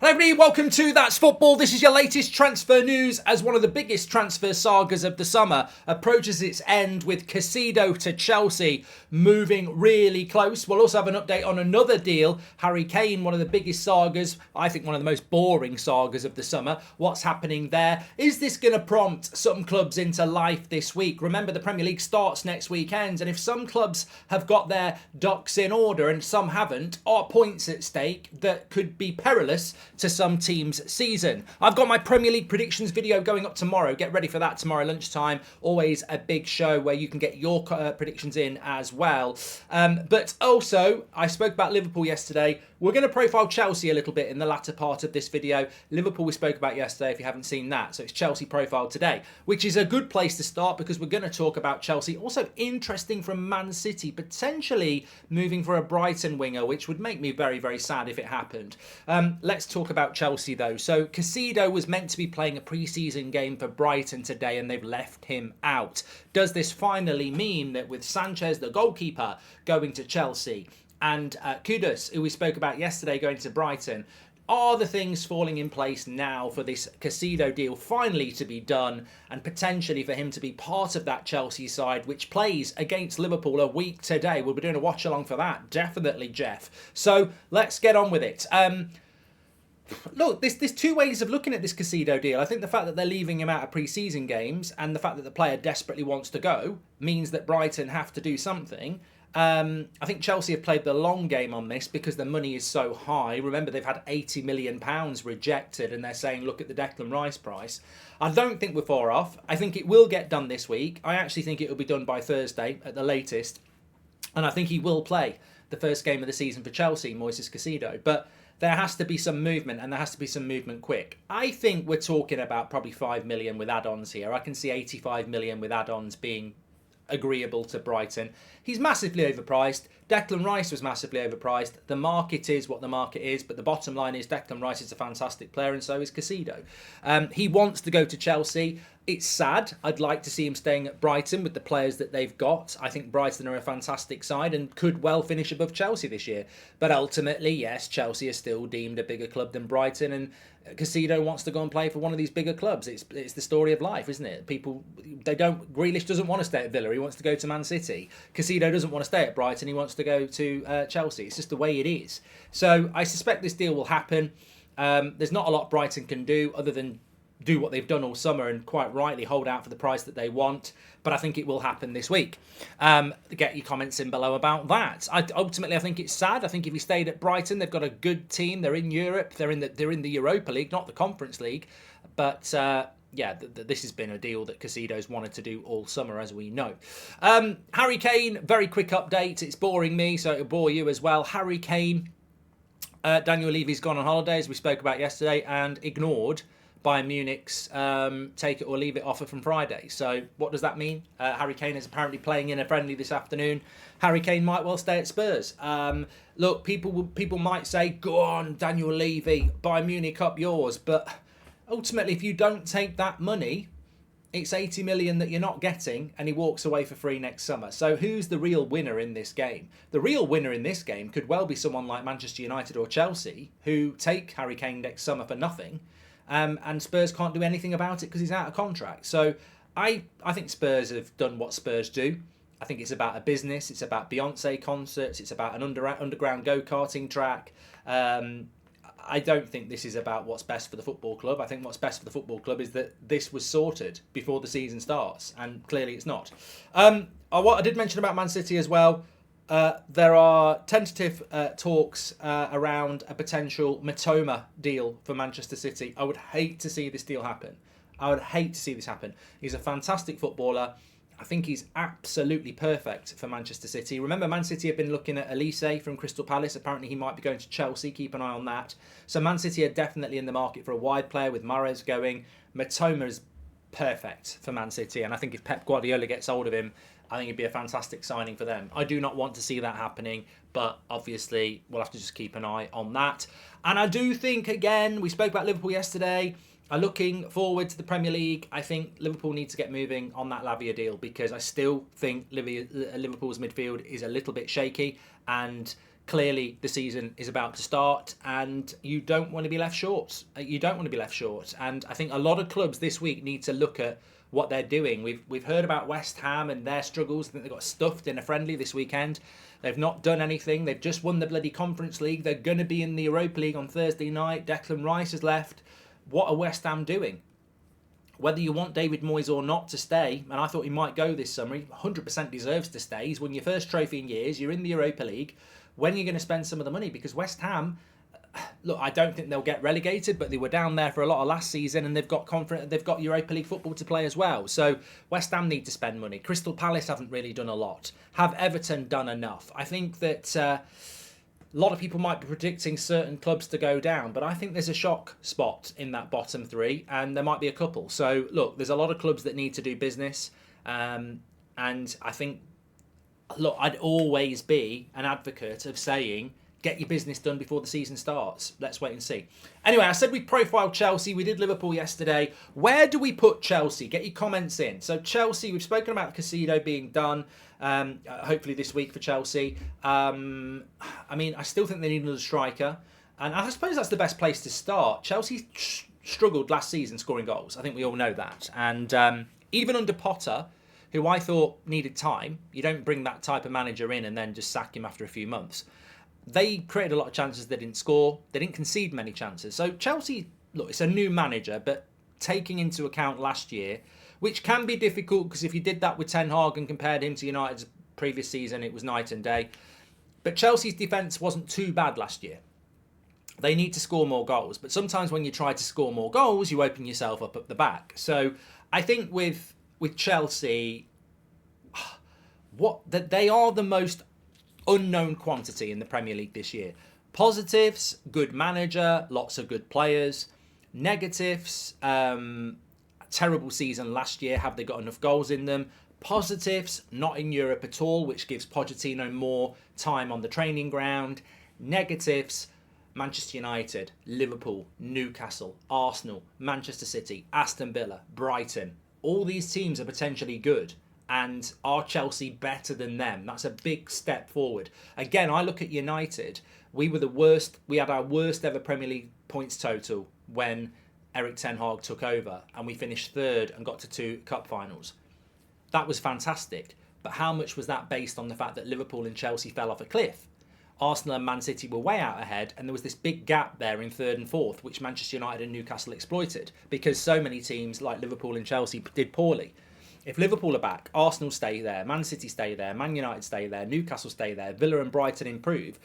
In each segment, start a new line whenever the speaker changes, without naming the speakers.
Hello everybody, welcome to That's Football. This is your latest transfer news as one of the biggest transfer sagas of the summer approaches its end with Caicedo to Chelsea moving really close. We'll also have an update on another deal, Harry Kane, one of the biggest sagas, I think one of the most boring sagas of the summer. What's happening there? Is this going to prompt some clubs into life this week? Remember, the Premier League starts next weekend, and if some clubs have got their ducks in order and some haven't, are points at stake that could be perilous to some teams' season. I've got my Premier League predictions video going up tomorrow. Get ready for that tomorrow lunchtime. Always a big show where you can get your predictions in as well. But also, I spoke about Liverpool yesterday. We're going to profile Chelsea a little bit in the latter part of this video. Liverpool we spoke about yesterday if you haven't seen that. So it's Chelsea profile today, which is a good place to start because we're going to talk about Chelsea. Also interesting from Man City, potentially moving for a Brighton winger, which would make me very, very sad if it happened. Let's talk about Chelsea though. So Caicedo was meant to be playing a pre-season game for Brighton today and they've left him out. Does this finally mean that with Sanchez, the goalkeeper, going to Chelsea, and Kudus, who we spoke about yesterday, going to Brighton, are the things falling in place now for this Caicedo deal finally to be done and potentially for him to be part of that Chelsea side which plays against Liverpool a week today? We'll be doing a watch along for that, definitely, Jeff. So let's get on with it. Look, there's two ways of looking at this Caicedo deal. I think the fact that they're leaving him out of pre-season games and the fact that the player desperately wants to go means that Brighton have to do something. I think Chelsea have played the long game on this because the money is so high. Remember, they've had £80 million rejected and they're saying, look at the Declan Rice price. I don't think we're far off. I think it will get done this week. I actually think it will be done by Thursday at the latest. And I think he will play the first game of the season for Chelsea, Moises Caicedo. But there has to be some movement and there has to be some movement quick. I think we're talking about probably 5 million with add-ons here. I can see 85 million with add-ons being agreeable to Brighton. He's massively overpriced. Declan Rice was massively overpriced. The market is what the market is, but the bottom line is Declan Rice is a fantastic player and so is Caicedo. He wants to go to Chelsea. It's sad. I'd like to see him staying at Brighton with the players that they've got. I think Brighton are a fantastic side and could well finish above Chelsea this year. But ultimately, yes, Chelsea is still deemed a bigger club than Brighton, and Caicedo wants to go and play for one of these bigger clubs. It's the story of life, isn't it? Grealish doesn't want to stay at Villa. He wants to go to Man City. Caicedo doesn't want to stay at Brighton. He wants to go to Chelsea. It's just the way it is. So I suspect this deal will happen. There's not a lot Brighton can do other than do what they've done all summer and quite rightly hold out for the price that they want. But I think it will happen this week. Get your comments in below about that. Ultimately, I think it's sad. I think if he stayed at Brighton, they've got a good team. They're in Europe. They're in the Europa League, not the Conference League. But this has been a deal that Caicedo's wanted to do all summer, as we know. Harry Kane, very quick update. It's boring me, so it'll bore you as well. Harry Kane, Daniel Levy's gone on holiday, as we spoke about yesterday, and ignored Bayern Munich's take it or leave it offer from Friday. So what does that mean? Harry Kane is apparently playing in a friendly this afternoon. Harry Kane might well stay at Spurs. Look, people might say, go on, Daniel Levy, Bayern Munich up yours. But ultimately, if you don't take that money, it's 80 million that you're not getting, and he walks away for free next summer. So who's the real winner in this game? The real winner in this game could well be someone like Manchester United or Chelsea, who take Harry Kane next summer for nothing. And Spurs can't do anything about it because he's out of contract. So I think Spurs have done what Spurs do. I think it's about a business. It's about Beyonce concerts. It's about an underground go-karting track. I don't think this is about what's best for the football club. I think what's best for the football club is that this was sorted before the season starts. And clearly it's not. What I did mention about Man City as well. There are tentative talks around a potential Mitoma deal for Manchester City. I would hate to see this deal happen. I would hate to see this happen. He's a fantastic footballer. I think he's absolutely perfect for Manchester City. Remember, Man City have been looking at Elise from Crystal Palace. Apparently, he might be going to Chelsea. Keep an eye on that. So Man City are definitely in the market for a wide player with Mahrez going. Mitoma is perfect for Man City. And I think if Pep Guardiola gets hold of him, I think it'd be a fantastic signing for them. I do not want to see that happening, but obviously we'll have to just keep an eye on that. And I do think, again, we spoke about Liverpool yesterday. Looking forward to the Premier League, I think Liverpool need to get moving on that Lavia deal because I still think Liverpool's midfield is a little bit shaky and Clearly, the season is about to start, and you don't want to be left short. You don't want to be left short. And I think a lot of clubs this week need to look at what they're doing. We've heard about West Ham and their struggles. I think they got stuffed in a friendly this weekend. They've not done anything. They've just won the bloody Conference League. They're going to be in the Europa League on Thursday night. Declan Rice has left. What are West Ham doing? Whether you want David Moyes or not to stay, and I thought he might go this summer, he 100% deserves to stay. He's won your first trophy in years. You're in the Europa League. When are you going to spend some of the money? Because West Ham, look, I don't think they'll get relegated, but they were down there for a lot of last season, and they've got Europa League football to play as well. So West Ham need to spend money. Crystal Palace haven't really done a lot. Have Everton done enough? I think that a lot of people might be predicting certain clubs to go down, but I think there's a shock spot in that bottom three, and there might be a couple. So look, there's a lot of clubs that need to do business, and I think, look, I'd always be an advocate of saying, get your business done before the season starts. Let's wait and see. Anyway, I said we profiled Chelsea. We did Liverpool yesterday. Where do we put Chelsea? Get your comments in. So Chelsea, we've spoken about Caicedo being done, hopefully this week for Chelsea. I mean, I still think they need another striker. And I suppose that's the best place to start. Chelsea struggled last season scoring goals. I think we all know that. And even under Potter, who I thought needed time, you don't bring that type of manager in and then just sack him after a few months. They created a lot of chances, they didn't score, they didn't concede many chances. So Chelsea, look, it's a new manager, but taking into account last year, which can be difficult because if you did that with Ten Hag and compared him to United's previous season, it was night and day. But Chelsea's defence wasn't too bad last year. They need to score more goals, but sometimes when you try to score more goals, you open yourself up at the back. So I think with Chelsea, they are the most unknown quantity in the Premier League this year. Positives, good manager, lots of good players. Negatives, terrible season last year. Have they got enough goals in them? Positives, not in Europe at all, which gives Pochettino more time on the training ground. Negatives, Manchester United, Liverpool, Newcastle, Arsenal, Manchester City, Aston Villa, Brighton. All these teams are potentially good. And are Chelsea better than them? That's a big step forward. Again, I look at United. We were the worst. We had our worst ever Premier League points total when Erik Ten Hag took over, and we finished third and got to 2 cup finals. That was fantastic. But how much was that based on the fact that Liverpool and Chelsea fell off a cliff? Arsenal and Man City were way out ahead, and there was this big gap there in third and fourth, which Manchester United and Newcastle exploited because so many teams like Liverpool and Chelsea did poorly. If Liverpool are back, Arsenal stay there, Man City stay there, Man United stay there, Newcastle stay there, Villa and Brighton improve,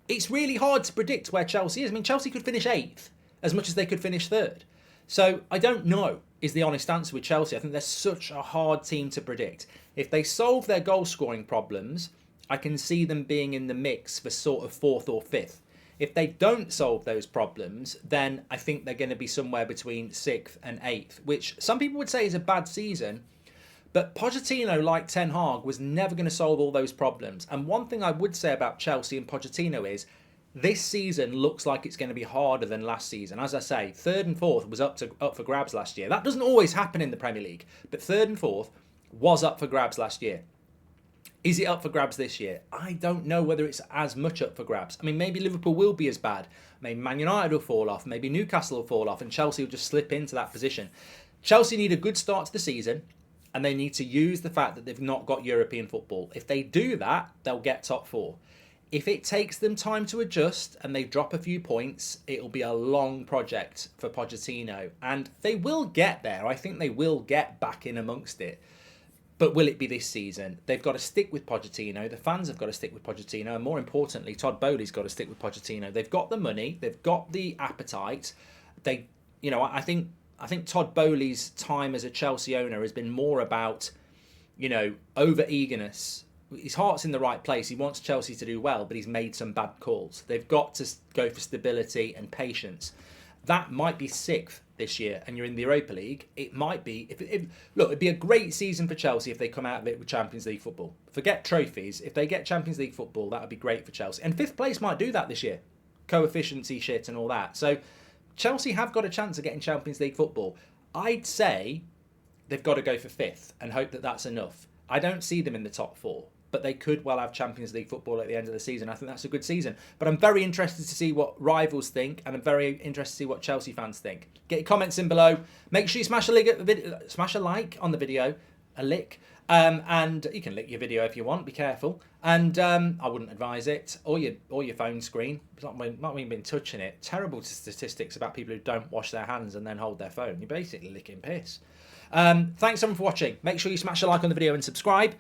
it's really hard to predict where Chelsea is. I mean, Chelsea could finish 8th as much as they could finish 3rd. So I don't know is the honest answer with Chelsea. I think they're such a hard team to predict. If they solve their goal scoring problems, I can see them being in the mix for sort of 4th or 5th. If they don't solve those problems, then I think they're going to be somewhere between 6th and 8th, which some people would say is a bad season. But Pochettino, like Ten Hag, was never going to solve all those problems. And one thing I would say about Chelsea and Pochettino is this season looks like it's going to be harder than last season. As I say, 3rd and 4th was up for grabs last year. That doesn't always happen in the Premier League, but 3rd and 4th was up for grabs last year. Is it up for grabs this year? I don't know whether it's as much up for grabs. I mean, maybe Liverpool will be as bad. Maybe Man United will fall off. Maybe Newcastle will fall off and Chelsea will just slip into that position. Chelsea need a good start to the season. And they need to use the fact that they've not got European football. If they do that, they'll get top 4. If it takes them time to adjust and they drop a few points, it'll be a long project for Pochettino. And they will get there. I think they will get back in amongst it. But will it be this season? They've got to stick with Pochettino. The fans have got to stick with Pochettino. And more importantly, Todd Bowley's got to stick with Pochettino. They've got the money. They've got the appetite. I think Todd Bowley's time as a Chelsea owner has been more about, over-eagerness. His heart's in the right place. He wants Chelsea to do well, but he's made some bad calls. They've got to go for stability and patience. That might be 6th this year, and you're in the Europa League. It might be. Look, it'd be a great season for Chelsea if they come out of it with Champions League football. Forget trophies. If they get Champions League football, that would be great for Chelsea. And 5th place might do that this year. Coefficiency shit and all that. So Chelsea have got a chance of getting Champions League football. I'd say they've got to go for 5th and hope that that's enough. I don't see them in the top 4. but they could well have Champions League football at the end of the season. I think that's a good season. But I'm very interested to see what rivals think, and I'm very interested to see what Chelsea fans think. Get your comments in below. Make sure you smash a like on the video, a lick. And you can lick your video if you want. Be careful. And I wouldn't advise it. Or your phone screen. It's not even been touching it. Terrible statistics about people who don't wash their hands and then hold their phone. You're basically licking piss. Thanks everyone for watching. Make sure you smash a like on the video and subscribe.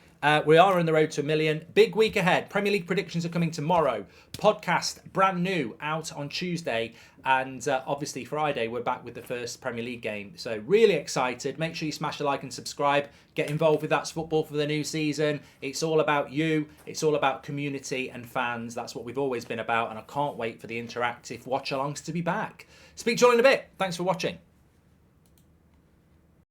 We are on the road to 1 million. Big week ahead. Premier League predictions are coming tomorrow. Podcast brand new out on Tuesday. And obviously Friday we're back with the first Premier League game. So really excited. Make sure you smash a like and subscribe. Get involved with That's Football for the new season. It's all about you. It's all about community and fans. That's what we've always been about. And I can't wait for the interactive watch-alongs to be back. Speak to you all in a bit. Thanks for watching.